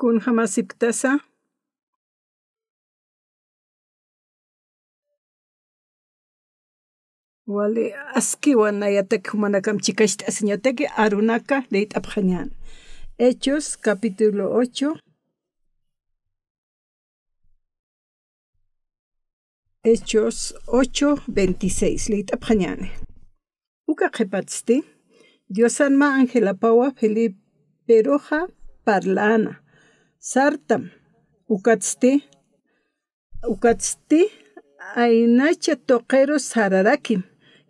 kun hamasiptasa wali askiwan nayatak humanakam chikashta asiñataki arunaka leit apjañan. Hechos capítulo 8. Hechos 8:26 leit apjañane. Uka qhipatzti Diosanma Ángela Paua Felipe Roja parlana. Sartam ukatzti aynacha toqero sararakim.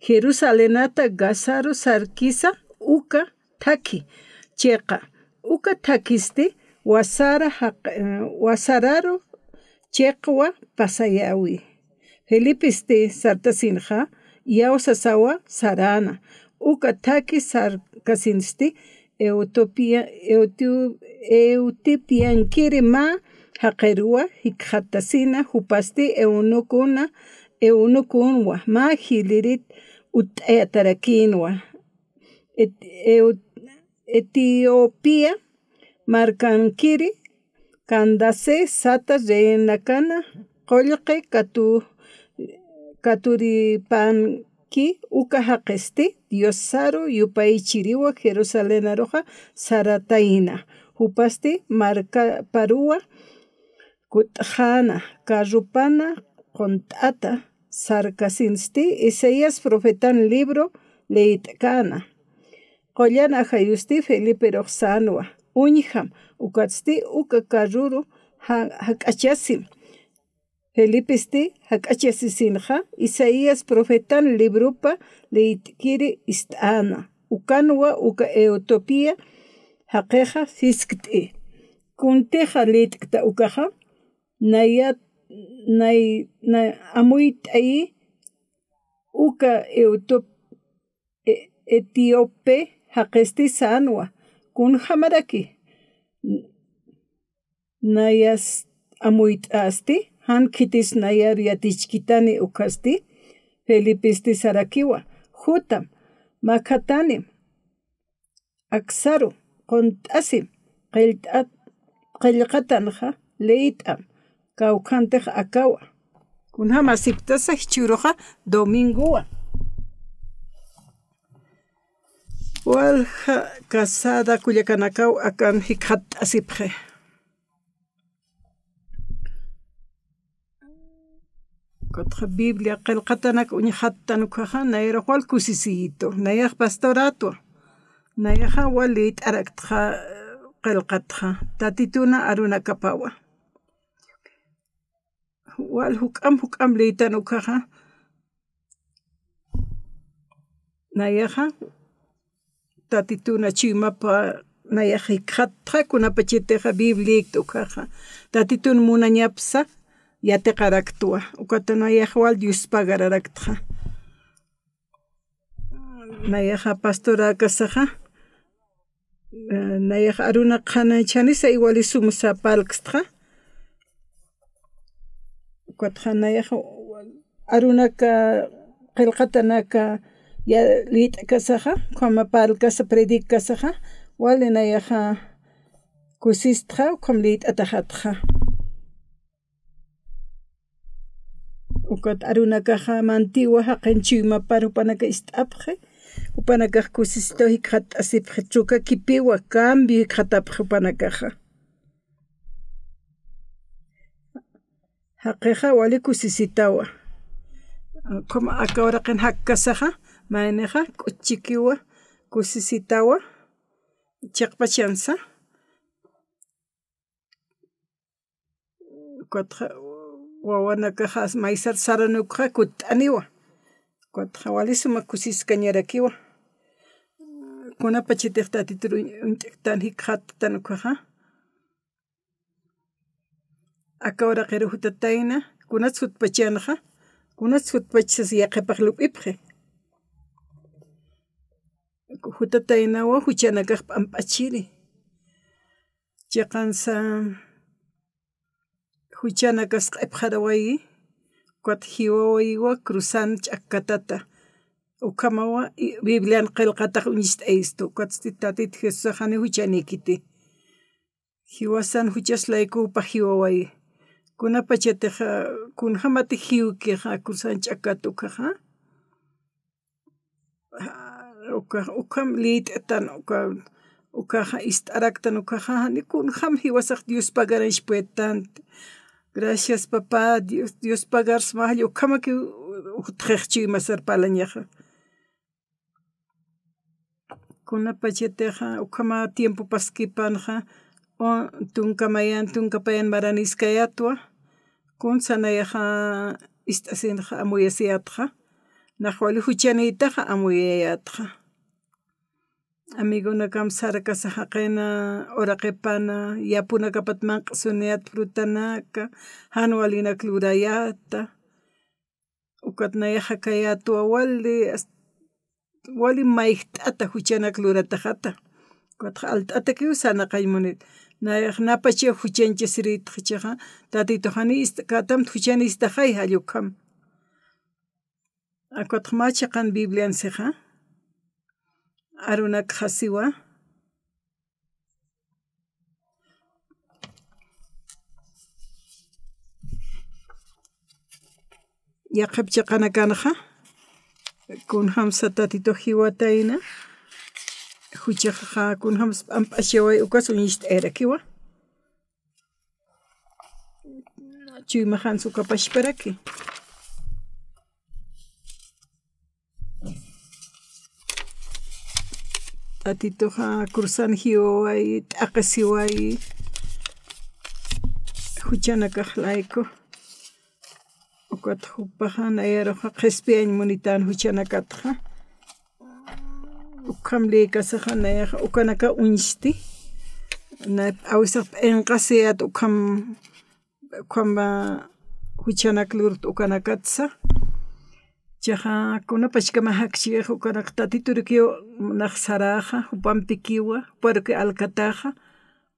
Jerusalenata Gazaro sarkisa uka taki. Cheqa uka takisti wasararo cheqwa pasayawi. Felipisti sartasinja yawsasawa sarana. Uka taki sarkasinsti Eutipiankiri ma haqerua hikhatasina hupasti eunukunwa ma hilirit ut'ayatarakinwa. Etiopía markankiri kandase sata reinakana qollqe katuripanki uka haqesti Diosaro yupaychiriwa Jerusalén roja sarataina hupasti marka parua kutjana karupana kontata sarkasinsti Isaías profetan libro leitkana qollana hayusti Felipe Roxanwa uñham ukatsti uka karuru hakachasim Felipisti hakachasisinja Isaías profetan librupa leitkiri istana ukanwa uka Eutopía haqeja siskti kunteja leitkta ukaja amuyt ahí uka Etíope haqesti sanwa kun hamaraki nayas amuyt asti hankitis nayar yatichkitani ukasti Felipisti sarakiwa hutam makatanim aksaru qontasim qillqatanja leitam kawkantej akawa kun hamasiptasa hichuroja domingowa walja casada kuyakanakaw akan hikhat asipje Kotra Biblia qillqatanak uñhattanukaja nayra wal kusisito nayaj pastorato nayaja walit araktja qillqatja tatituna arunakapawa wal huk'am leitanukaja nayaja tatituna chimapa nayaja hikhatja kunapachiteja Biblia tukaja tatitun munañapsa yateqaraktua ukatanayaj wal Diospagararakta nayaja pastora kasaja nayaja aruna qhanaychanisa igual sumsa palksta ukatja nayaja arunaka qillqatanaka ya litkasaja kama palkasa predikasaja wal nayaja kusistra komlit atajatja ukat arunakaja mantiwa haqenchima parupanaka istapje upanaka kusisto hikhat asipje chuka kipiwa cambio hikhatapje upanakaja haqeja wali kusisitawa como akawra qen hakkasaja maeneja k'uchikiwa kusisitawa chiqpachansa ukatja wawanakaja maysar saranukja kut'aniwa ukatja wali sumak kusiskañarakiwa kunapachitej tatituru unt'iktan hikhattanukaja akawra qero hutatayna kunatz hutpachanaja kunatz hutpachas yaqipaj lup'ipje hutataynawa huchanakaj p'amp'achiri chaqansa huchanakas q'ipjarawayi kuat hiwawayiwa cruzan ch'akatata ukamawa Biblian qillqataq uñist'aysto kuat tatit Jesús hani huchanikiti hiwasan huchaslaiku pa hiwawai kuna pacheteja kun hamati hiukeja kusan chakatukaja ukam liitan ukaja istaraktan ukaja ni kun ham hiwasak Dios pagarish puetant. Gracias papá Dios pagars mahal ukama ki utrechi masar palañaja. Kuna pacheteja ukama tiempo paskipanja o tunkapayan maraniskayatwa kun sanayaja istasinja amuyasiatja najwali huchanitaja amuyayatja. Amigo nakam sarkasa haqena oraqepana yapuna kapatman qsuniat frutanaka hanwalina klurayata ukatnayaja kayatwa wali maihtata huchana kluratajata kuatja altata ki usana qaymunit napache huchanchisirit hichaja tatitohani katam huchanistajay hallukam akuatja machaqan Biblianseja arunak hasiwa yaqapchaqanakanaja kun hamsa tatito hiwataina huchaja kun hams ampashaway ukas uñisht'erakiwa chuymajan sukapashparaki tatitoja kursan hiwaway t'aqasiway huchanakaqlayku ukat hupaja nayaroja qhispiañ munitan huchanakatja ukam likasaja nayaja ukanaka uñishti na awisaq enqasiyat ukam huchanaklurt ukanakatsa chaja kunapash kama hakchiq ukanak tatiturikio naqsaraja upampikiwa uparuki alkataja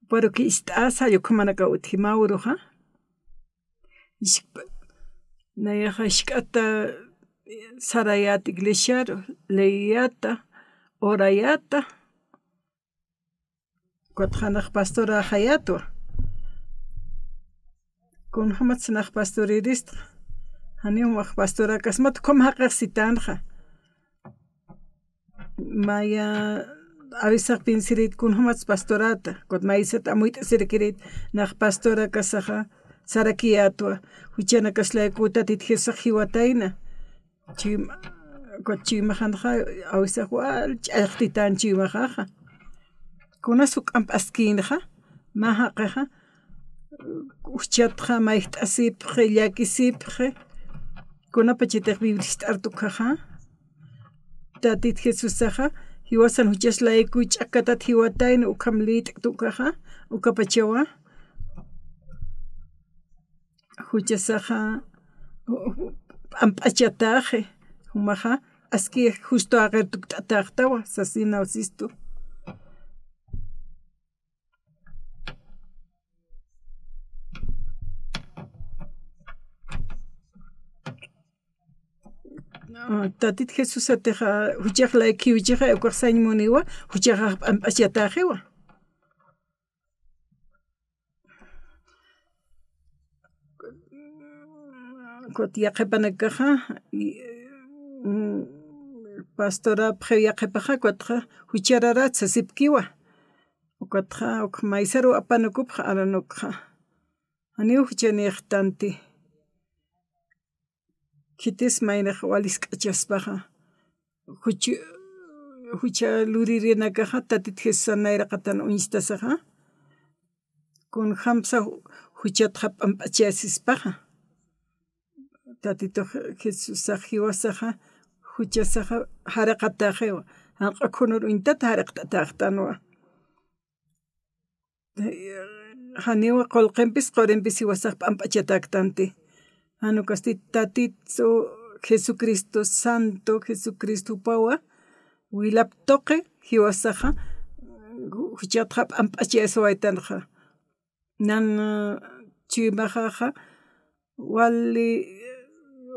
uparuki ist'asa yukamanaka utjimawruja nayaja ishk'ata sarayata iglesiaro leiyata orayata kuatjanaj pastora hayatwa kun hamatsanaj pastorirista haniwaj pastora kasmat kom haqaqsitanja maya awisaq pinsirit kun hamats pastorata kuat maisat amuyta sirkirit naj pastora kasaja sarakiyatwa huchana kaslayku tatit jesaq hiwatayna kuat chiymajanja awisaq wal ch'ayqtitan chiymajaja kuna suk'am p'askinja mahaqaja uchatja mayht'asipje llakisipje kunapa chaytaq biblista artukaja tatit Jesusaja hiwasan huchaslayku ch'akatat hiwatayna ukam lit'tukaja ukapachawa huchasaja amp'achataje humaja aski justo aqertukt'atajtawa sasina osistu tatit Jesús ateja huchaqlayki huchaqa uqaqsañ muniwa huchaqa amp'achatajewa kot yaqepanakaja pastora pje yaqepaja kuatqa huchararat sasipkiwa ukatqa maisaro apanukupqa aranukqa aniw huchaniqtanti kitis maynaq walis k'achaspaja hucha luririnakaja tatit Jesús nayraqatan uñistasaja kun hamsa huchatqa p'amp'achasispaja tatito Jesúsaj hiwasaja huchasaja haraqatajewa hanq'akunur uñtata haraqtatajtanwa haniwa qullqinpis qurinpis hiwasaj p'amp'achataktanti hanukasti tatitso Jesucristo Santo Jesucristo pawa wilaptoqe hiwasaja huchatqa p'amp'achaswaytanja nan chiymajaja wali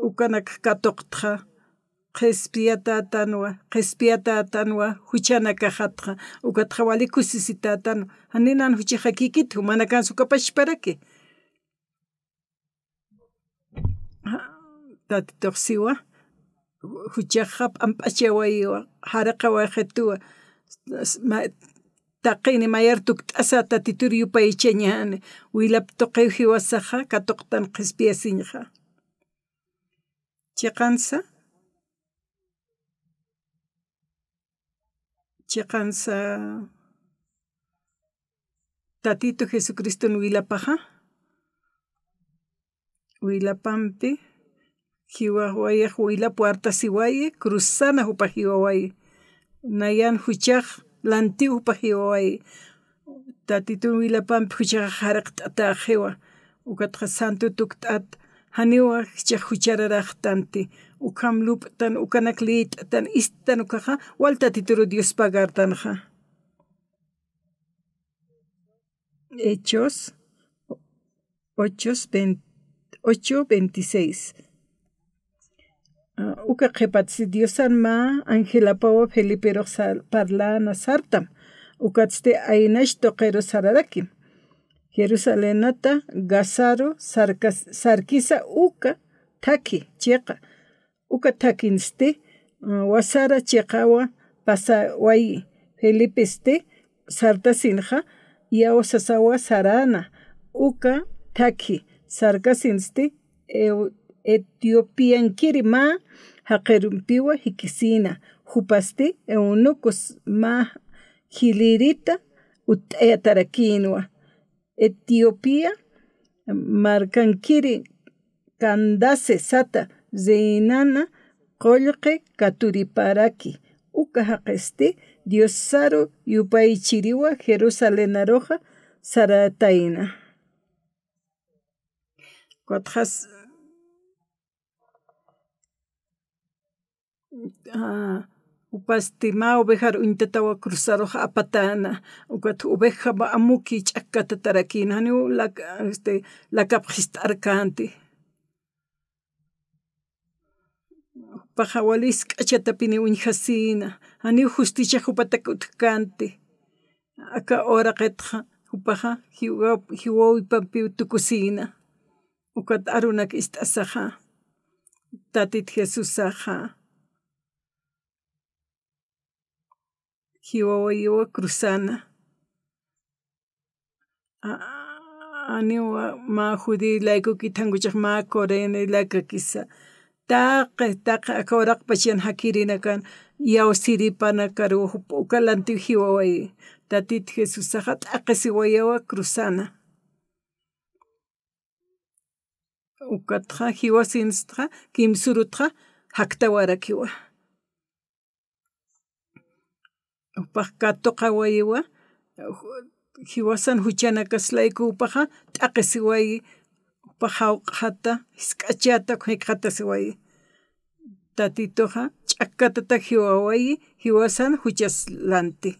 ukanak katoqtja qespiatatanwa huchana kajatqa ukatqa walikusisitatan haninan huchiqa kikitu mana kansu kapashparaki tatitoqsiwa huchaqa p'amp'achawaywa haraqa waqetuwa taqini mayartuk t'asata titur yupaychañani willap tuqiw hiwasaqa katuqtan qespiasinqa chiqansa tatito Jesucristo willapaqa willapampi hiwaq wayaq willapu artasiwaye cruzana upaq hiwawaye nayan huchaq lantiu upaq hiwawaye tatito willapampi huchaqa haraqt'ata hiwa ukatqa santo tukt'at haniwa hichaq huchararaqtanti ukam lup'tan ukanak lit'tan istan ukaqa walta tituru Dios pagartanja Hechos 8:26 uka qhipatsi Diosan ma Angelapawa Feliperoq parlana sartam ukatste aynash toqero sararakim Jerusalenata Gazaro sarkisa uka taki chiqa uka takinste wasara chiqawa pasawayi Felipeste sartasinja yaw sasawa sarana uka taki sarkasinste Etiopiankiri ma haqerumpiwa hikisina hupaste eunucos ma hilirita ut'ayatarakinwa Etiopía markankiri kandase sata zeinana qollqe katuriparaki uka haqeste Diosaro yupaychiriwa Jerusalén aroja sarataina Kotjas upastima ovejar uintatawa cruzaroja apatana ukat oveja ba amuki ch'akata tarakina hani lakapqistarkanti pajawalis k'achatapini uñhasina hani justicia upataka utkanti aka ora qetqa upaja hiwawipampi tukusina ukat arunak ist'asaja tatit Jesusaja hiwawayiwa cruzana aniwa ma judi layku kithanguchaq ma corena layka kisa taqe akoraq pachian hakirina kan yaw siripana karu ukalanti hiwawayi tatit Jesusaqa t'aqe siwayawa cruzana ukatqa hiwasinistqa kimsurutqa haktawarakiwa upaq katuqa wayiwa hiwasan huchana kaslayku upaqa t'aqe siwayi upaq hawq'ata hisk'achata hiq'ata siwayi tatitoqa ch'akatataq hiwawayi hiwasan huchaslanti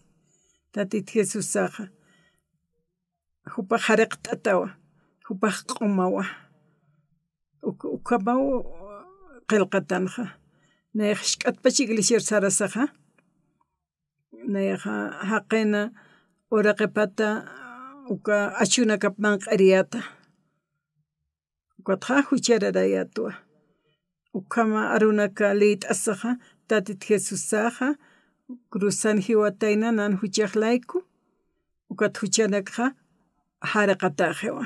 tatit Jesusaqa upaq hariqt'atawa upaq q'umawa ukamaw qillqatanja nayaq shk'atpacha iglesia sarasaqa nayaqa haqena uraqipata uka achunaka manq'ariyata ukatqa huchararayatwa ukama arunaka lit'asaqa tatit Jesusaqa cruzan hiwatayna nan huchaqlayku ukat huchanakqa haraqatajewa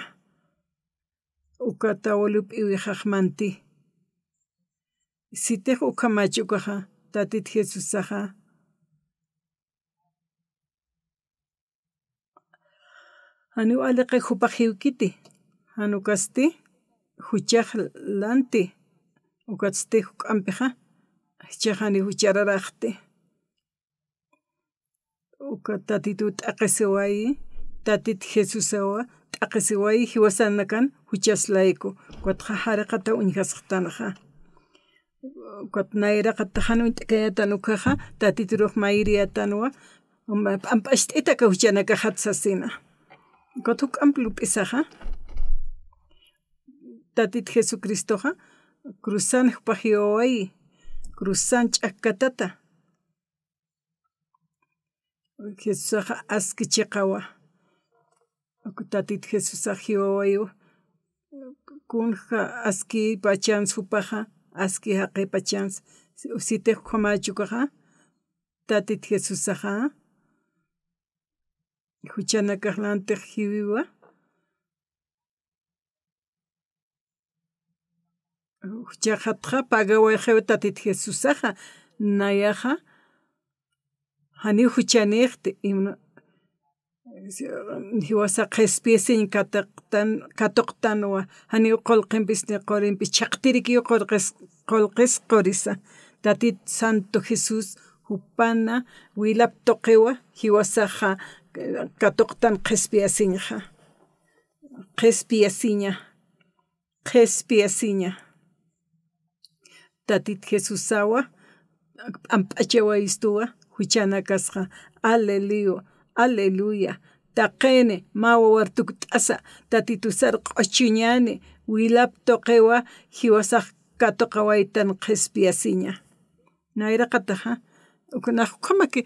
ukata walup'iwijaqmanti sitiq ukamachukaqa tatit Jesusaqa Hanu aliqe hupaq hiwkiti hanukasti huchaqlanti ukatsti huk'anpiqa chaqani huchararaqti uka tatitu t'aqe siwayi tatit Jesusawa t'aqe siwayi hiwasanakan huchaslayku ukatqa hariqata uñhasqtanaqa ukat nayraqa taqani t'ikayata nukaqa tatituruq mayriyatanuwa p'amp'asht'itaka huchanaka hatsasina Kotuk amplio pisaja tatit Jesucristoja cruzan pajiowai cruzan ch'akatata Jesús aski chiqawa tatit Jesús hiwawayu kunja aski pachans supaja aski haqi pachans usite khamachukaja tatit Jesús huchana karlante hiwiwa huchajatja pagawaje tatit Jesús nayaja hani huchanirte hiwasa qespiesin katoqtanwa hani qolqinpis ni qorinpis chaqtiriki qolqis qorisa tatit Santo Jesús hupana wilap toqewa hiwasaja katoqtan qespiasiña tatit Jesúsawa amp'achawa istuwa huchana kasqa aleluya taqene mawa wartuk t'asa tatitusar q'ochiñani wilap toqewa hiwasaq katoqawaytan qespiasiña nayra qataja ukunaq qamaki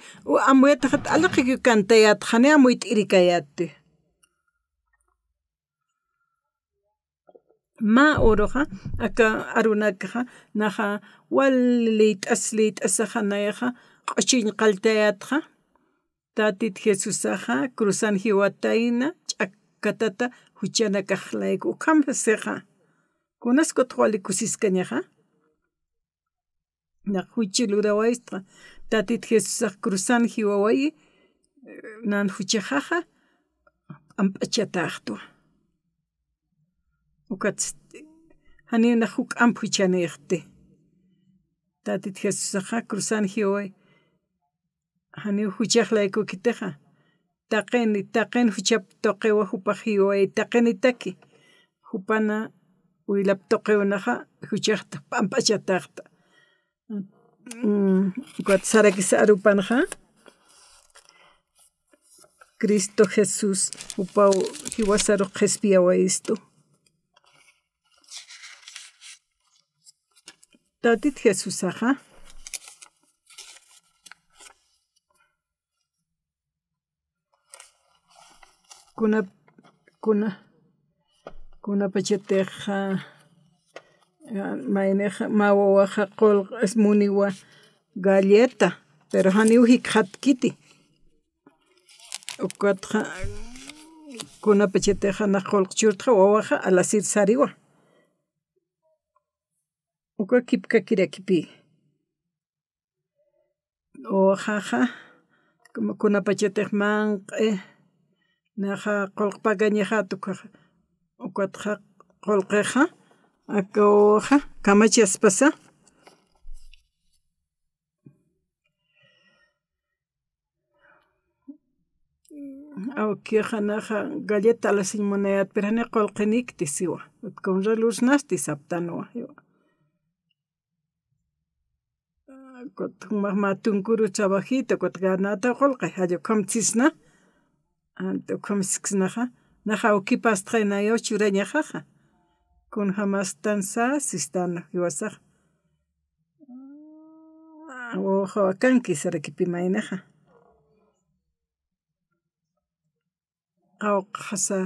amuyata alaqi kantayat khane amuy t'irikayate ma oroja aka arunakaja naja wallit asaja nayaja q'ochin qaltayatja tatit Jesúsaja cruzan hiwatayna ch'akatata huchana kaqlayku ukamseja kunasku twalikusiskañaja na huchilurawaysta tatit Jesúsaj cruzan hiwawayi nan huchajaja amp'achataqtwa ukats hanina huk ampuchanirte tatit Jesúsaja cruzan hiwaway hani huchaqlayku kiteja taqen huchap toqewa hupaq hiwaway taqeni taki hupana wilap toqewnaja huchaqta amp'achataqta sarakisa arupanja Cristo Jesús upaw hiwasaruq qespiawaystu tatit Jesúsaja kuna pachateja mayneja mawawaja qol muniwa galleta pero hani uhik hatkiti ukatja kuna pachateja na qolqchurtja wawaja alasir sariwa uka kipkakirakipi ojaja kuna pachatej manq'e naja qolqpakañaja tukaja ukatja qolqeja akawaja kamachiaspasa awkiqa naja galleta alasin munayat pero hani qolqinikti siwa con relusnasti saptanwa ma tunkuru trabajito ganata qolqay hallo kamchisna anto kamsisnaja naja ukipas trainayo churañajaja con jamás tansa sistana hiwasaj wawajawakanki sarakipi maynaja qawqasa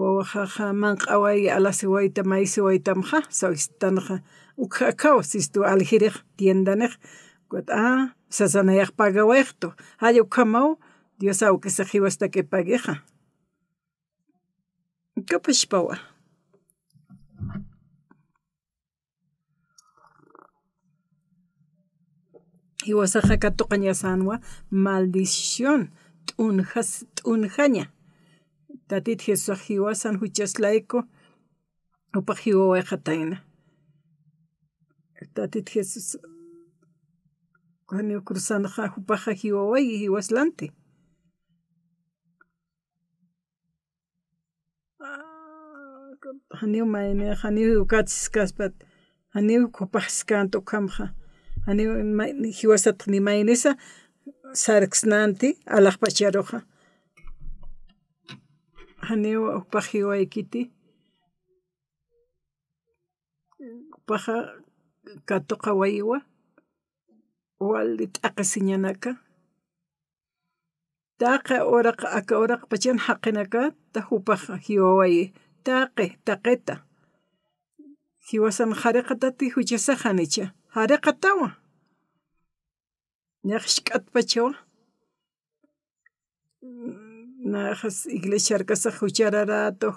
wawajaja manq'away alasiwayta maysiwaytamja sawistanaja ukakaw sistu aljiriq tiendanej sasanayaq pagawayqto hallo kamaw Dios awkisaq hiwastaki pageja kapashpawa hiwasaqa katuqañasanwa maldición t'unjaña tatit Jesús hiwasan huchaslayku upaq hiwawayqa tayna tatit Jesús hani cruzanaja upaqa hiwawayi hiwaslante hani mayne hani ukachis kaspat hani kupaqskanto kamja hani hiwasat ni maynesa sarksnanti alaqpacharoja hani upaq hiwaykiti upaqa katoqa waywa walit aqasiñanaka taqa oraqa aka oraqa pachan haqinaka tahupaq hiwawayi taqeta hiwasan hariqatati huchasaqanicha hariqatawa ñaqshk'atpachawa najas iglesia kasaq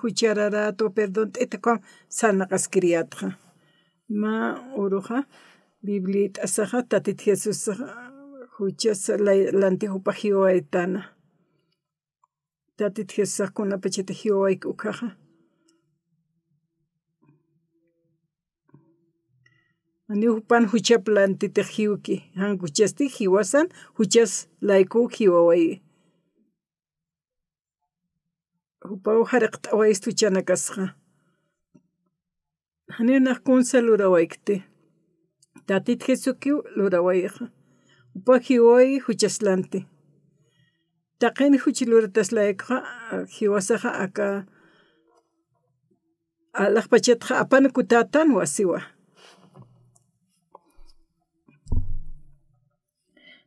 huchararato perdón t'itaqa sanaqaskiriyatqa ma uruja Bibliata asaja tatita Jesús huchasa lantijupaq hiwawaytana tatita Jesús kunapachita hiwawayka ukaja Anihupan huchap lantita hiwki hankuchasti hiwasan huchas layku hiwaway hupaw hariqta awaystu chanakasqa hanina kunsa lurawaykkti tatita Jesuskiw lurawayqa upa hiwaway huchaslanti taqini huchi lurataslayqa hiwasaqa aka alaqpachatqa apana kutatan wasiwa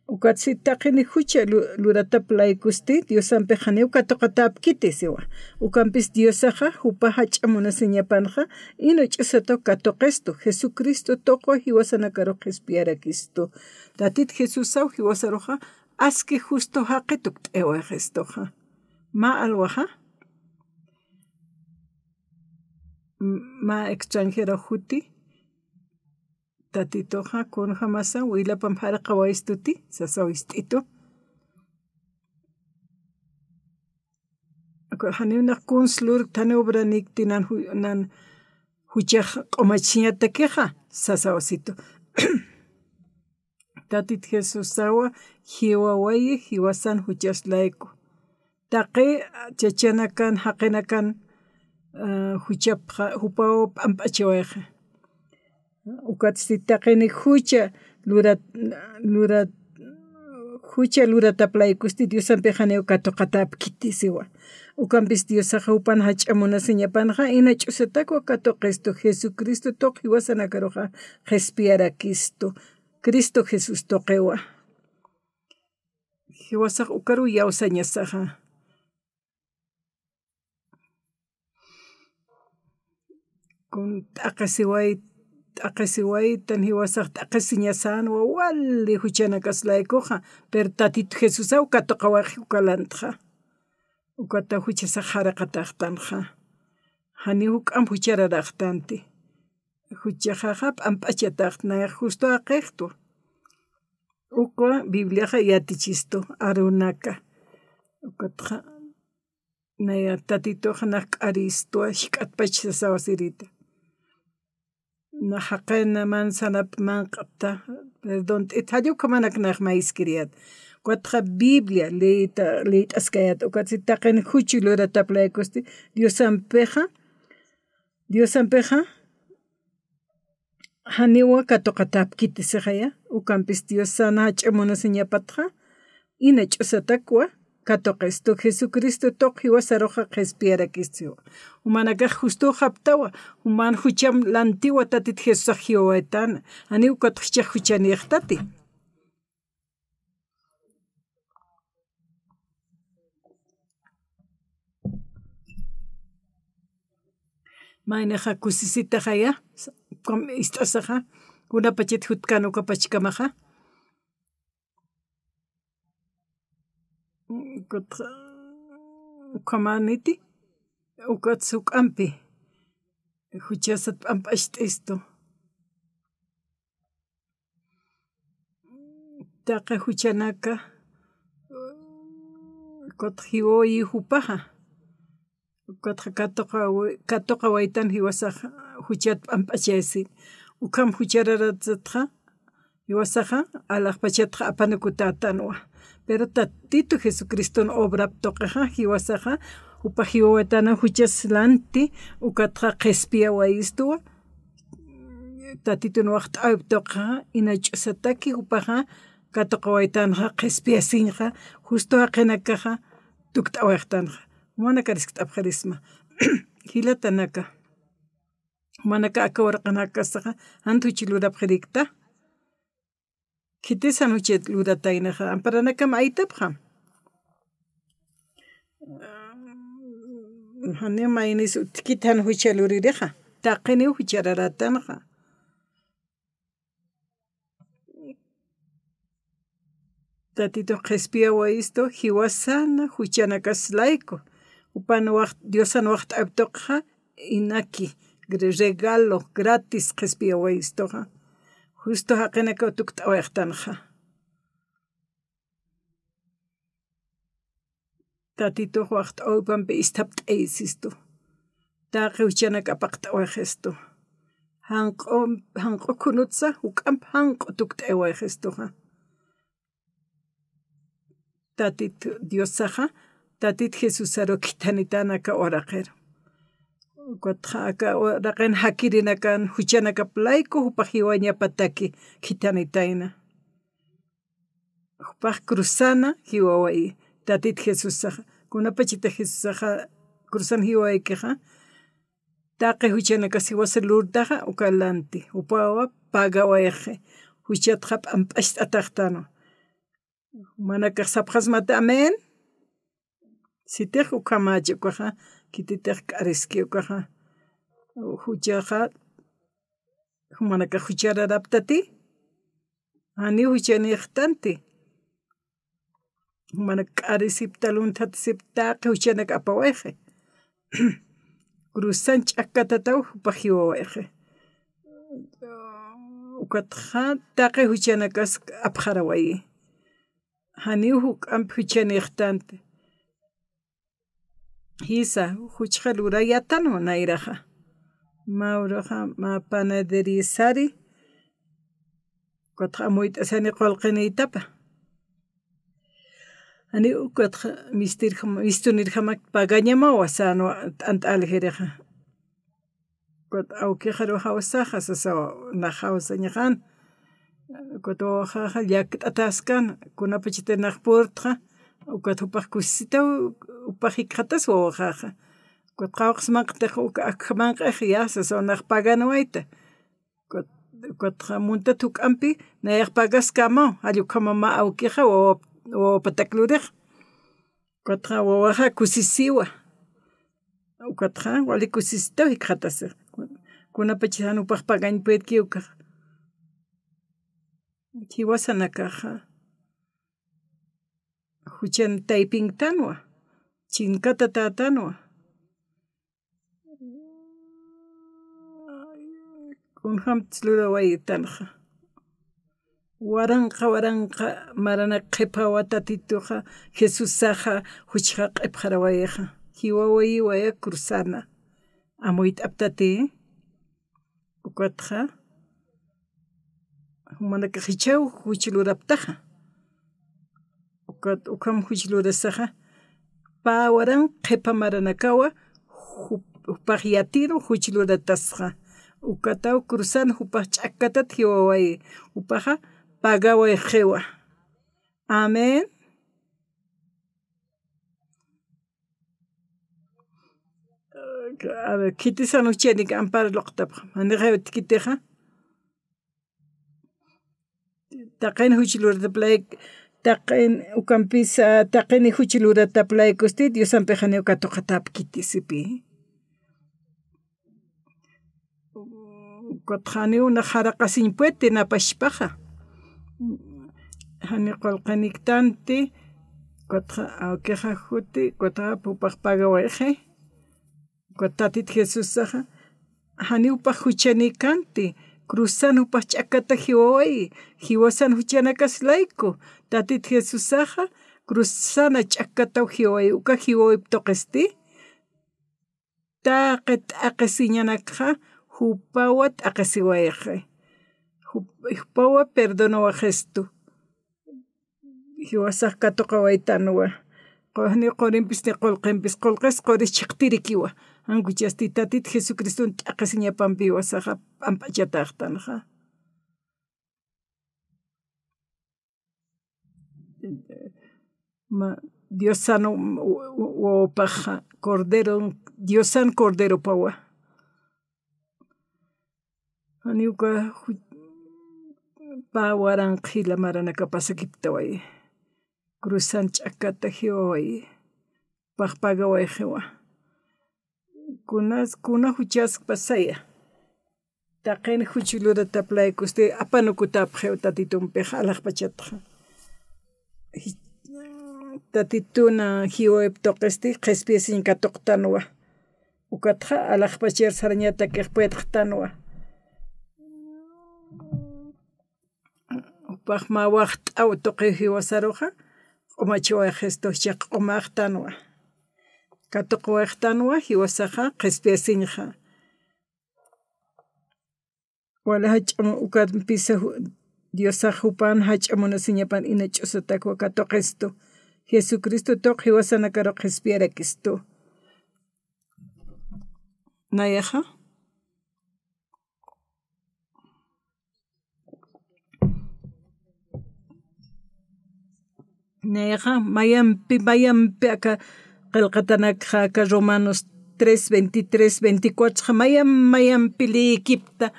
ukatsi taqini hucha lurataplaykusti Diosanpi qhani ukatoqatapkiti siwa ukanpis Diosaqa hupa hach'amunasiñapanqa ino ch'usata katoqestu Jesucristo toqo hiwasanakaruq qhispiyarakistu tatita Jesusaw hiwasaruqa aski justo haqituk t'ewaqistuqa ma alwaqa ma extranjero huti tatitoqa kunja masa willapam hariqa waystuti sasawist'ito hanina kunslur tanobra nikti nan huchaq q'umachiñatakiqa sasawasito tatita Jesusawa hiwawayi hiwasan huchaslayku taqi chachanakan haqinakan huchapqa hupaw p'amp'achawayqa ukatsi taqini hucha lurataplaykusti Diosanpi qhani katoqatapkiti siwa ukanpis Diosaqa upan hach'amunasiñapanqa ina ch'usataku katoqestu Jesucristo toq hiwasanakaruqa qhispiyarakistu Cristo Jesús toqewa hiwasaqa ukaru yawsañasaqa kun t'aqasiwaytan hiwasaq t'aqasiñasanwa wali huchanakaslaykuqa pero tatita Jesusaw katoqawaqi ukalantqa ukata huchasaq hariqataqtanqa hani huk'an huchararaqtanti huchaqaqa p'amp'achataqna justo aqiqtu ukwa Bibliaqa yatichistu arunaka ukatqa naya tatitoqa naq k'aristuwa shk'atpacha sasawasirita na haqena manzanapi manq'apta perdón t'itayuka manaka naq maízkiriyata Cuatqa Biblia leit'askayata ukatzi taqini huchi lurataplaykusti Diosanpiqa haniwa katoqatapkiti siqaya ukanpis Dios sana hach'amunasiñapatqa ina ch'usatakwa katoqestu Jesucristo toq hiwasaruqa qhispiyarakistu umanakaq justo haptawa uman hucham lantiwa tatita Jesusaq hiwawaytana ani ukatqchaq huchaniyaqtati maynaqa kusisitaqaya ist'asaqa kunapachita hutkanuka pachkamaqa ukamaniti ukatzi huk'anpi huchasata p'amp'asht'istu taqa huchanaka ukatqa hiwawayi hupaqa ukatqa katoqa waytan hiwasaq huchata p'amp'achaysi ukam huchararatatqa hiwasaqa alaqpachatqa apanakutatanwa pero tatito Jesucristo obra toqaqa hiwasaqa upa hiwawaytana huchaslanti ukatqa qhispia wayistuwa tatito waqta ayptoqa ina ch'usataki upaqa katoqa waytanqa qhispiasinqa justo haqinakaqa tukt'awaqtanqa mana karisqa t'apqarisma hilatanaka manaka akawarqanakasaqa antuchilurap qirikta kitisan uchet lurataynaqa amparanaka maytapqa hani maynis utkitan huchalurireqa taqini huchararatanqa tatito qespia waisto hiwasana huchanakaslayku upan waqt diosan waqt abtoqa inaki regalo gratis qespia waistoqa justo haqinaka utuktawaqtanqa tatito waqt awpanpi istapt'aysisto taqi huchanaka apaqt'awaqisto hanq'u kunutsa huk'amp hanq'u tukt'awaqistoqa tatit Diosaqa tatit Jesusaro kitanitanaka oraqero Kotqa oraqen hakirinakan huchanakaplayku hupaq hiwañapataki kitanitayna hupaq cruzana hiwawayi tatit Jesusaqa kunapachita Jesusaqa cruzana hiwawaykiqa taqi huchanaka siwasa lurtaqa ukalanti upawa pagawayqi huchatqa p'amp'asht'ataqtanu manakaq sapqasmata amen sitiq ukamachukaqa kititiq k'ariskiukaqa huchaqa manakaq huchararaptati ani huchaniqtanti mana k'arisipta luntatisipta taqi huchanaka apawayqi cruzan ch'akatataw hupaq hiwawayqi ukatqa taqi huchanakas apqarawayi hani huk'ampi huchaniqtanti hisa huchqa lurayatan nairaqa Mauroqa ma panadería sari kotqa amuyt'asani qullqiniytapa ani ukatqa mistunirqamak pagañama wasano t'ant'alijiriqa kot awkiqa ruhawasaqa sasawa naqhawasañahan kot wawaqa llakt'atasqana kunapachita naqpurtqa ukat hupaq kusisita upaq hikqatas wawaqaqa kot qawqasmanqa uka akmanqa ya sasawa naq paganawayta kotqa muntata huk'ampi nayaq pagaskamaw allquqa mama awkiqa wawapatak kotqa wawaqa kusisiwa ukatqa wali kusisita hikqatasqa kunapachita hanupaq pagañpuykiuqa hiwasanakaqa huchan taypintanwa chinkata tatanwa kunhamtis lurawaytanqa waranqa marana qhipa watatituqa Jesusaqa huchqa qhipqarawayqa hiwawayi waya cruzana amuyt'aptati ukatqa manaka hichaw huchiluraptaqa ukam huchilurasaqa pawaran qhipa maranakawa hupaq yatiru huchiluratasqa ukataw cruzana hupaq ch'akatata hiwawayi upaqa pagaway qhiwa amen a ver kitisan uchanika amparo loqtapaq maniqa utkitiqa taqin huchilurataplay taqin ukampisa taqini huchilurataplay Diosanpiqa ñuka tuqatapi kitisipi kotqani una haraqasinpuete napashpaqa hani qullqiniktanti kotqa awkiqa huti kotqa upaq pagawayqi kotatit Jesusaqa hani upaq huchanikanti cruzan upaq ch'akata hiwawayi hiwasan huchanakaslayku tatit Jesusaqa cruzana ch'akata hiwawayi uka hiwawayi toqisti taqi t'aqi siñanakaqa hupawa t'aqisiwayqi hupawa perdonawa gesto hiwasaq katuqawaytanuwa qojni qurinpis ni qullqinpis qullqis quris chiqtirikiwa ankuchasti tatit Jesucristo t'aqisiñapampi wasaqa p'amp'achataqtanaqa Dios sano wawapaqa cordero Dios san cordero pawa aniuka pawaran qhila maranaka pasakiptaway cruzan ch'akata hiwaway paqpagaway hiwa kuna huchas pasaya taqen huchulura taplaykuste apanukutap hiw tatitunpej alaqpachatqa tatituna hiwayp toqesti qespiesin katoqtanwa ukatqa alaqpachar sarañata qeqpuetqtanwa upaqmawaq t'aw toqi hiwasaruqa q'umachiway gesto chaq q'umaqtanwa katoqwaqtanwa hiwasaqa qespiesinqa wala hach'amu ukanpisa Diosaq hupan hach'amunasiñapan ina ch'usatakwa katoqesto Jesucristo toq hiwasanakaro qespierekisto nayaqa mayanpi aka qillqatanakqa aka Romanos 3:23-24 mayanpi liykipta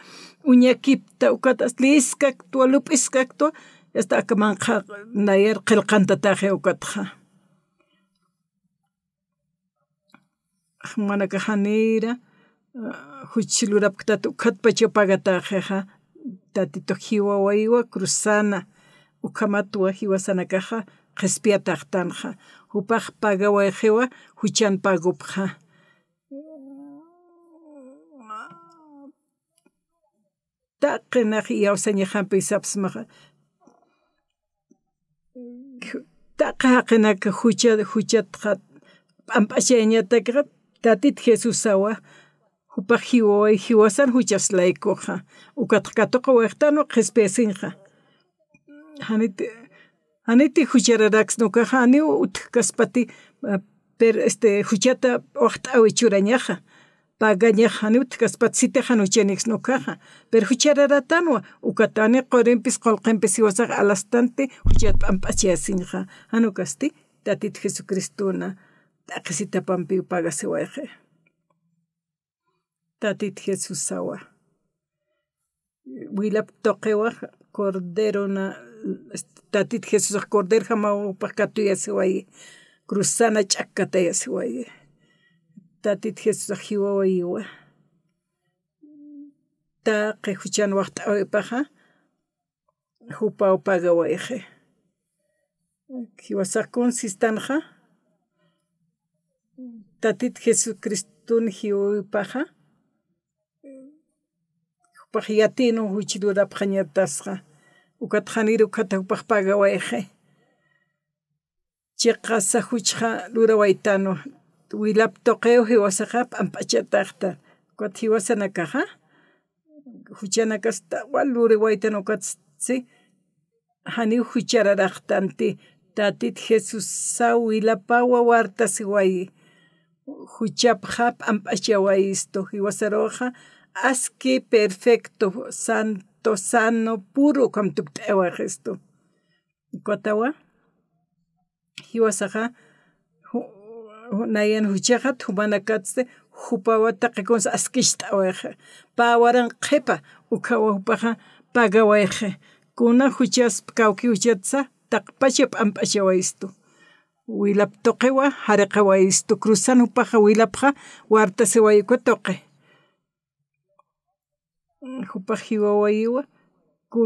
uñakipta ukatas liskaktua lup'iskaktua hasta akamanqa nayar qillqantataqi ukatqa mana kahanira huchilurapqa ukhatpacha pagataqqa tatito hiwawaywa cruzana ukhamatwa hiwasanakaqa qespiataqtanqa upaq pagaway hiwa huchan pagupqa taqinaq yawsañahampi sapsmaqa taqaqinaka huchatqa p'amp'achañataqqa tatit Jesusawa upaq hiwaway hiwasan huchaslaykuqa ukatqa katoqa waqtanu qespiesinqa haniti huchararax nukaqa aniu utq kaspati per huchata waqt'awi churañaqa pagañaqa aniu utq kaspati sitiqa huchanix nukaqa per huchararatanwa ukatani qorinpis qollqinpis hiwasaqa alastante huchata p'amp'achiasinqa hanu kasti tatit Jesucristuna t'aqisitapampi pagasiwayqa tatit Jesusawa willap toqiwaq corderona tatit Jesus cordero hamawpaq katuyasiway cruzana ch'akatayasiway tatit Jesus hiwawaywa taqi huchan waqt'awaypaqa hupaw pagawayqa hiwasaqkun sistanqa tatit Jesucristun hiwawaypaqa hupaq yatinu huchilurapqa ñatasqa ukatqaniru ukata upaq pagawayqa chiqasa huchqa lurawaytanu willap toqiw hiwasaqa p'amp'achataqta ukata hiwasanakaqa huchanakasta waluriwaytanu ukatsi hani huchararaqtanti tatit Jesus willapawa wartasiway huchapqa p'amp'achawaysto hiwasaruqa aski perfecto santo sano puro kamtukt'awaq esto ukatawa hiwasaqa nayan huchaqa humanakatste hupawata qikunsa askisht'awayqa pawaran qhipa ukhawa hupaqa pagawayqa kuna huchas kawki huchatsa taqpacha p'amp'achawaysto willap toqiwa hariqawaysto cruzan hupaqa willapqa wartasiwayku toqi hupaq hiwawaywa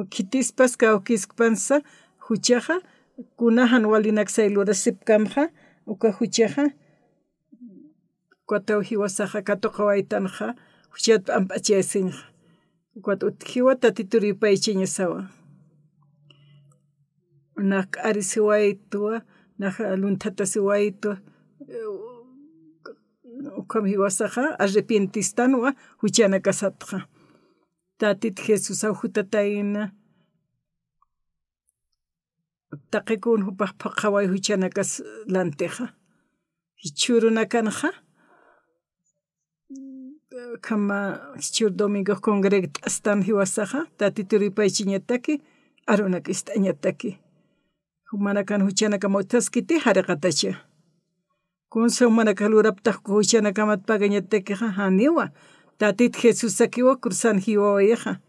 kitispas kawkispansa huchaqa kunahan walinak saylura sipkamqa uka huchaqa kwataw hiwasaqa katoqa waytanqa huchat p'amp'achiasinqa ukwata uthiwa tatituripaychiñasawa nak arisiwaytua nak luntatasiwaytua ukam hiwasaqa arrepientistanwa huchana kasatqa tatit Jesus awjutatayna taqikun hupaq phaqaway huchana kas lanteqa hichuruna kanqa kama hichur domingo congregat astan hiwasaqa tatituripaychiñataki arunak istañataki humanakan huchanakama utaskiti hariqatacha kunsa humanaka luraptaq huchanakamat pagañatakiqa haniwa tatit Jesus sakiwa cruzan hiwawayqa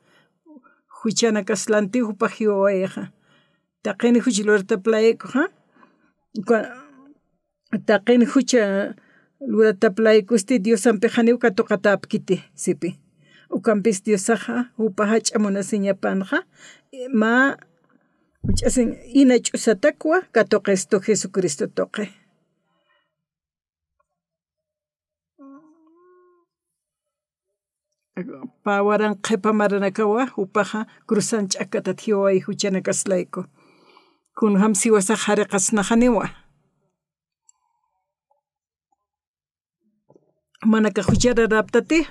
huchana kaslanti hupajiwaeja taqeni huchilorta plaeko ha taqeni hucha lurata plaeko Dios ampejani ukatoqatapkiti sipi ukampis Diosaja upahach'amuna siñapanja ma huch'asin ina ch'usatakwa katoqesto Jesucristo toqe pawaran qhipamarnakawa upaja cruzan ch'akata thiway huchana kaslayku kun hamsi wasa qhariqasnaqaniwa manaka huchara raptati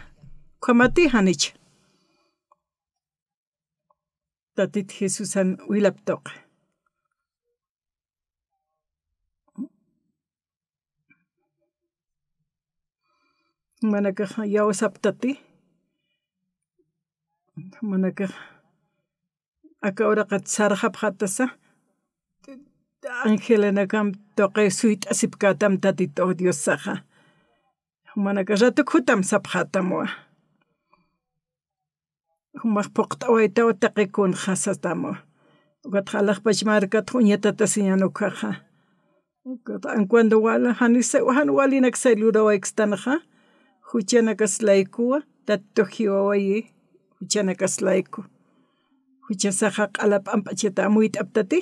qamati hanich tatit Jesusan wilaptoq manaka yawsaptati manaka akawraqat sarjapqatasa Angelanakam toqe suit asipkatam tatito Diosaja manaka ratukutam sapjatamwa humaq puqt'awaytawa taqikun hasatamo uqatqalaqpach markat uñatata siñanukaja cuando wala hanisa walinak saylurawaykistanqa huchana kaslaykuwa tatito hiwawayi huchana kaslayku huchasaqa q'ala p'amp'achata amuyt'aptati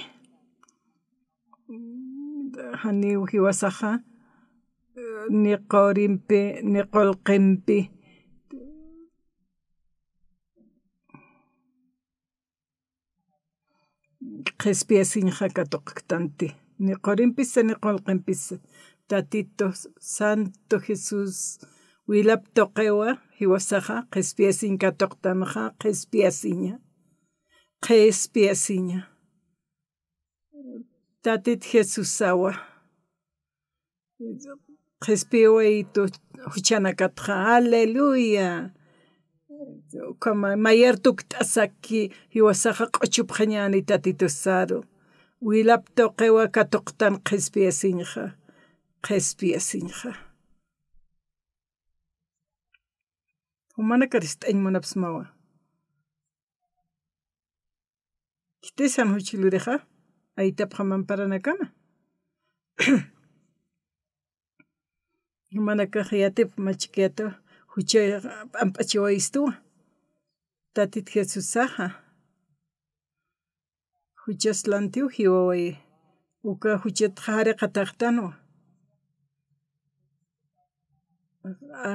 hani hiwasaqa niqurimpi niqulqinpi qhispiyasiñaqa katoqtanti niqurinpis niqulqinpis tatito Santo Jesús wilaptoqewa hiwasaqa qhispiyasiñ katoqtanaqa qhispiyasiña tatit Jesús sawa qhispiwaytu huchana katqa aleluya kama mayartuk t'asaki hiwasaqa q'uchupqañani tatito Saro wilaptoqewa katoqtan qhispiyasiñja humana karist'añ munapas mawa kitisan huchilureja aytapqa mamparanakama manaka yatip machikiyata huchay p'amp'achiwaystuwa tatit Jesusaja huchaslantiu hiwaway uka huchat qhariqataqtanwa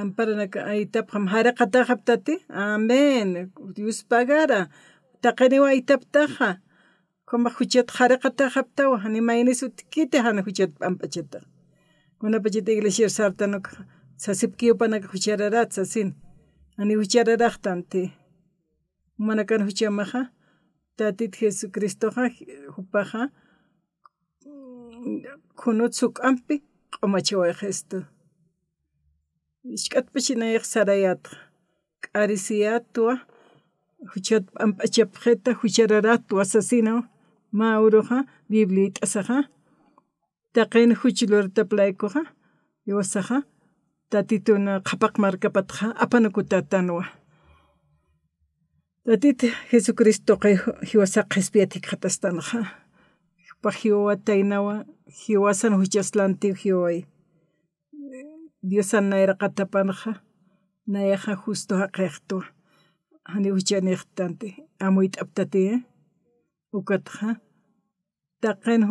amparanaka aytapqa hariqataqaptati amén Dios pagara taqeniwa aytaptaqa como huchat qhariqataqaptawa nimaynisu tikiti hana huchat p'amp'achata kunapachita iglesia sartanuka sasipkiyupanaka huchararat sasin ani huchararaqtanti manakan huchamaja tatit Jesucristoja hupaja kunut suk'ampi q'umachiway gesto ishk'atpachinayaq sarayat k'arisiyatwa huchat p'amp'achapqita huchararatwa sasino Mauroja Biblia t'asaja taqen huchilurtaplaykuja hiwasaja tatituna qhapaq markapatqa apanukutatanawa tatit Jesucristo hiwasa qhispiyatiqatastanaja paq hiwawataynawa hiwasan huchaslantiu hiway Diosan nayraqatapanaja nayaja justo haqeqtua hani huchaniqtanti amuyt'aptati ukatqa taqen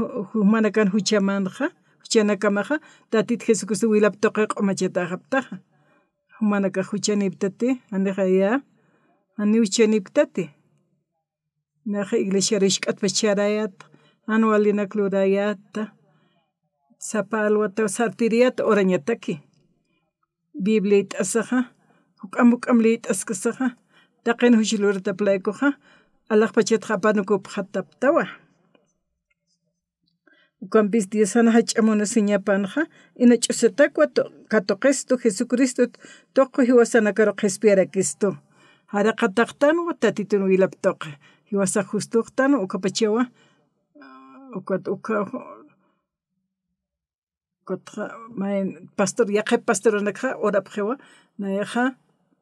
manakan huchamanja huchanakamaja tatit Jesucristo wilaptoqe q'umachataqaptaja manaka huchaniptati anijaya ani huchaniptati naja iglesia rishk'atpash charayat anualina klurayata sapa alwata sartiriyata orañataki Biblia t'asaja huk'am t'askasaja taqen huchilurtaplaykuja alaqpachatqa apanukupqataptawa ukampis Diosana hach'amuna siñapanja ina ch'usatakwa katoqesto Jesucristo toqo hiwasana karo qhispiyarakisto haraqataqtanwa tatitun wilaptoqa hiwasa justoqtanu ukapachawa pastor yaqe pastoranakja orapjewa nayaja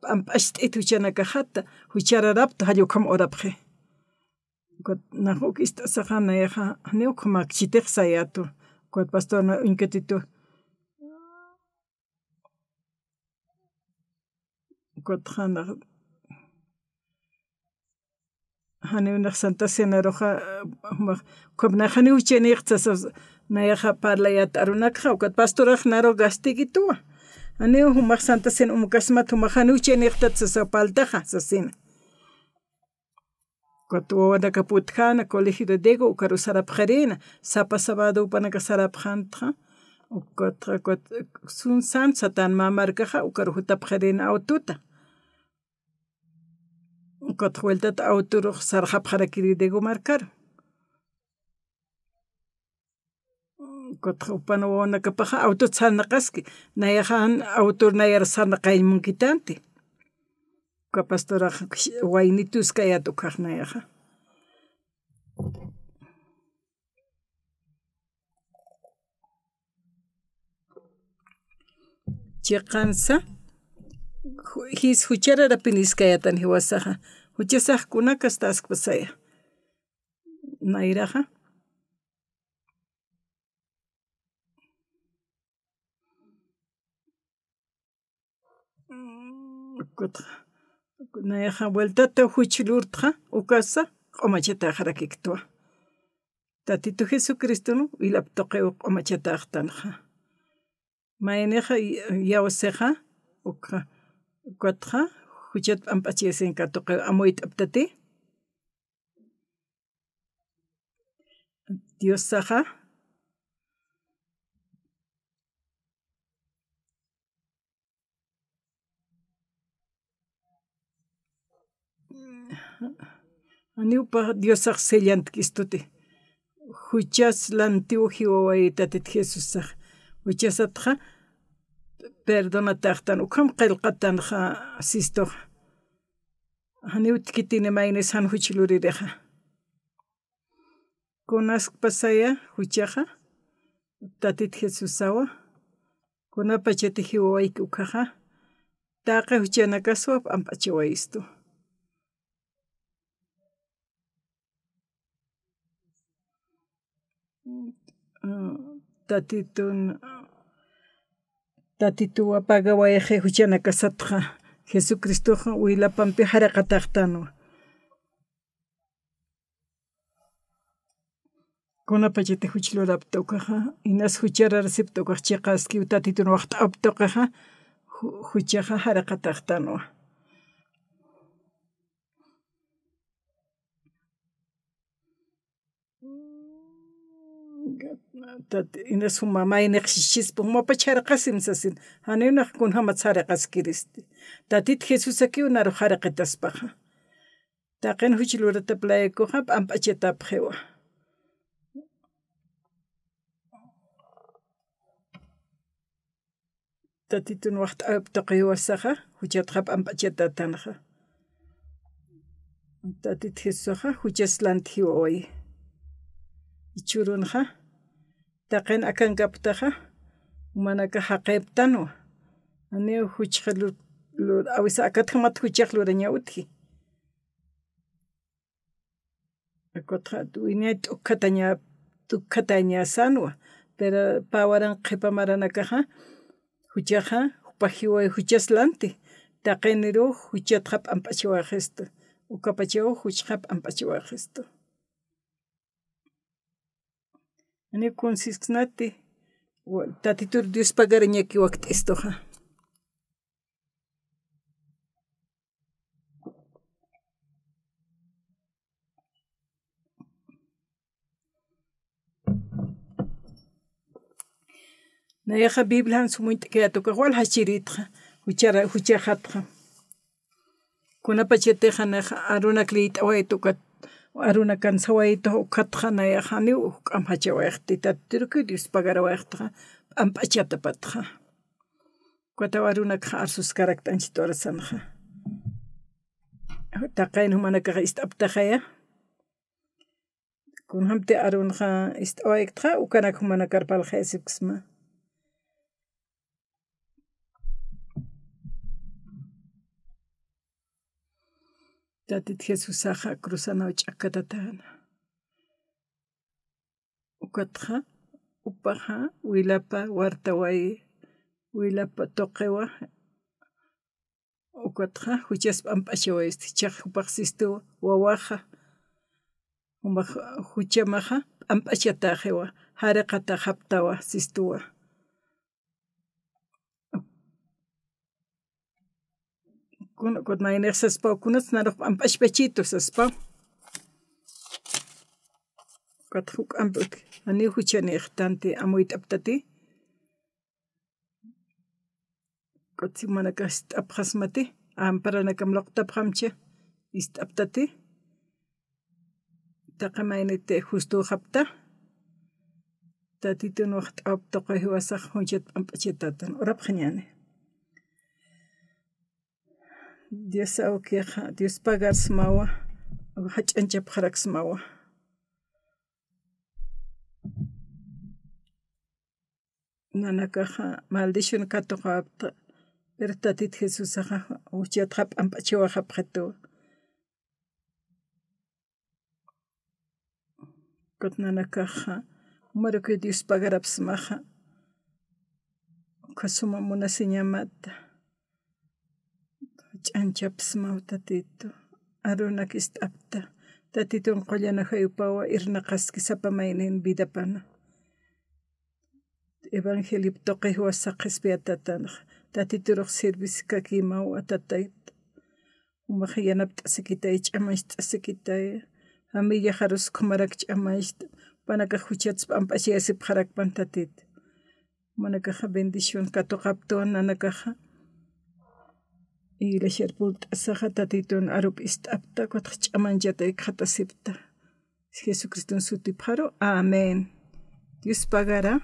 p'amp'axt'it huchanakajata huchararapta hallukam orapje Nahuk istasaqana yaqa niuqmak chitiqsayatu kot pastorna inkatitu kot hana haniunaq Santa Cena roja kopna hani ucheniqtas na yaqa parlayata arunaqqa kot pastoraq naro gastigitua ani humaq Santa Cena umukasmat humaq hani ucheniqtas paltaqa sasina Cuando wawanaka putkana colegio de Diego ukaru sarapjarina sapa sábado upanaka sarapjantja ukotra sun san satan mamarkaja ukaru jutapjarina autota ukotra vueltata autoro sarjapjarakiri Diego marcar ukotra upana wawanaka paja auto sarnaqaski nayajan autor nayar sarnaqaymunkitanti Pastora wainitus kaya tukaknayaja. Chiqansa his huchara rapinis kayatan hiwasaja. Huchasaj kunakas taskpasaya. Nairaja. Nayaja vueltata huchilurtja ukasa q'umachata qarakiktua Tatito Jesucristo no ilaptoqe q'umachata aqtanja mayneja yawseja uqa ukatja huchat p'amp'achisenka toqe amoyt aptati Dios saja Aniupa Diosaq sellantikistuti huchas lantiu hiwawaytatit Jesusaq huchasatqa perdonataqtan uqam qillqatanja asistoq haniutkitini maynes han huchilurireja kunaspasaya huchaqa tatit Jesusawa kunapachati hiwawayki uqaqa taqa huchanakaswa p'amp'achawaysto Tatitu apagawayaje huchanakasatqa Jesucristo willapampi haraqataqtanu kunapachati huchilurapta uqaqa inas huchararasipta uqaq chiqaski tatitun waqta aptuqaqa huchaqa haraqataqtanu Inas huma mayneq shishispa humapa charqasim sasin hanunaq kunhamat saraqaskiristi tatit Jesus aki unaru haraqataspaqa taqen huchilurata playkuqa p'amp'achatap qhiwa tatitun waqta aptaqa hiwasaqa huchatqa p'amp'achatatanja tatit Jesusqa huchaslanti hiwaway ichurunqa taqen akankaptaqa manaka haqeptanu ani huchqalu awisa akatqamat huchaqluraña utki akotqa wiñay tukkataña sanwa pero pawaran qhipamaranaqa huchaqa upajiway huchaslanti taqeniru huchatqa p'amp'achawaqista ukapachaw huchqa p'amp'achawaqista Ani consisnati tatitur Dios pagarañaki waqt'istoqa Nayaqa Biblia sumuyta kayatuqa walhachiritqa huchaqatqa kunapachatiqa naqa arunak liyt'awaytuqa aruna kansawayta uqatqa nayaqa ni uqam hachawayqti tatiruku Dios pagarawayqtqa p'amp'achata patqa Kutawa arunaka arsus karaktanchik torasanja taqayna humanakaqa ist'aptaqaya kunhamti arunqa ist'awayqtqa ukanaka humanakarpalqaysikusma Tatit Jesús aja cruzana ch'akatatana. Ukatja upaja wilapa wartaway wilapa toqewa ukatja huchaspa amp'achawa chaq upaqsistu wawaja umaq huchamaja amp'achatajewa hariqata haptawa sistuwa kuna mayneqsaspa kunas naruq amp'achpachito saspa kathuk amput ani huchani tanti amuitaptati kotsimana apkhasmati amparana kamloqtapqamche istaptati taqamaynite justo hapta tatitun waqt aptoqay wasaq hunchat amp'achetatan urapqañani Dios awqiqa Dios pagarsmawa hach'anchapqaraqsmawa nanakaqa maldición katuqapta pero tatit Jesús aqa uchat hap amp'achiwa hapqatu kot nanakaqa umarukuy Dios pagarapsmaqa kasuma munasiñamata ch'anchapsmaw tatito arunaki ist'apta tatitun qollana hayupawa irnaqaski sapamaynin vidapana evangelio toqay wasaq espiatatanaq tatituruq servicio kakimawa tatayt umaq yanap t'asikitay ch'amash t'asikitay familia harus kumarak ch'amash panaka huchatspa amp'achiyasip qarakpan tatit manakaqa bendición katuqaptuwan nanakaqa Iglesia pult'asaqa tatitun arup ist'apta kutaq ch'amanchatay qatasipta Jesucristun sutiparo amén Dios pagara